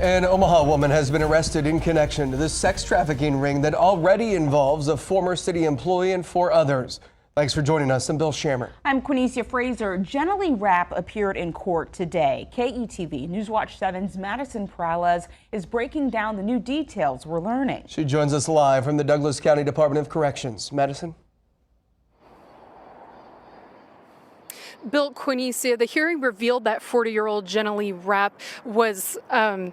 An Omaha woman has been arrested in connection to the sex trafficking ring that already involves a former city employee and 4 others. Thanks for joining us. I'm Bill Shammer. I'm Quinicia Fraser. Jenny Rapp appeared in court today. KETV Newswatch 7's Madison Perales is breaking down the new details we're learning. She joins us live from the Douglas County Department of Corrections. Madison? Bill, Quinicia, the hearing revealed that 40-year-old Jenny Rapp was a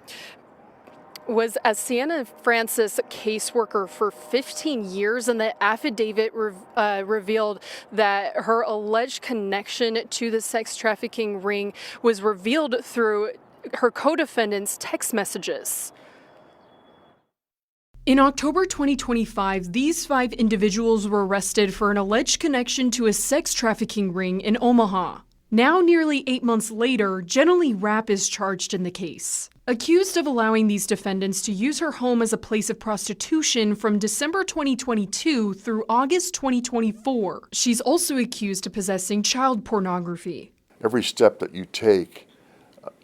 Santa Francis caseworker for 15 years, and the affidavit revealed that her alleged connection to the sex trafficking ring was revealed through her co-defendant's text messages. In October 2025, these 5 individuals were arrested for an alleged connection to a sex trafficking ring in Omaha. Now, nearly 8 months later, Jenny Rapp is charged in the case. Accused of allowing these defendants to use her home as a place of prostitution from December 2022 through August 2024, she's also accused of possessing child pornography. Every step that you take,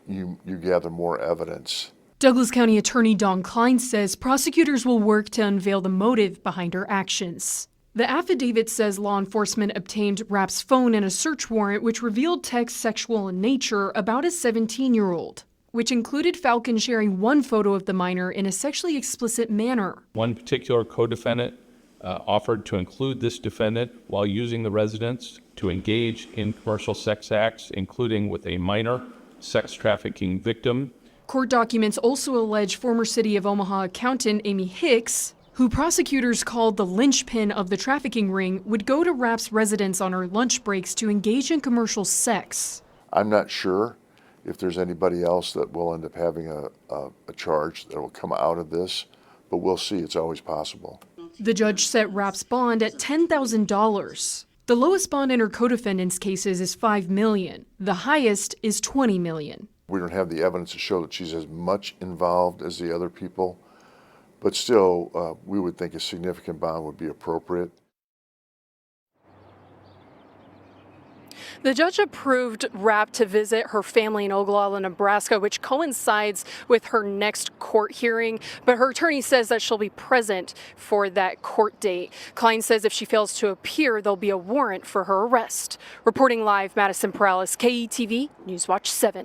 you gather more evidence. Douglas County Attorney Don Klein says prosecutors will work to unveil the motive behind her actions. The affidavit says law enforcement obtained Rapp's phone and a search warrant which revealed texts sexual in nature about a 17-year-old, which included Falcon sharing one photo of the minor in a sexually explicit manner. One particular co-defendant offered to include this defendant while using the residence to engage in commercial sex acts, including with a minor sex trafficking victim. Court documents also allege former City of Omaha accountant Amy Hicks, who prosecutors called the linchpin of the trafficking ring, would go to Rapp's residence on her lunch breaks to engage in commercial sex. I'm not sure if there's anybody else that will end up having a charge that will come out of this, but we'll see. It's always possible. The judge set Rapp's bond at $10,000. The lowest bond in her co-defendants' cases is $5 million. The highest is $20 million. We don't have the evidence to show that she's as much involved as the other people, but still, we would think a significant bond would be appropriate. The judge approved Rapp to visit her family in Oglala, Nebraska, which coincides with her next court hearing, but her attorney says that she'll be present for that court date. Klein says if she fails to appear, there'll be a warrant for her arrest. Reporting live, Madison Perales, KETV, Newswatch 7.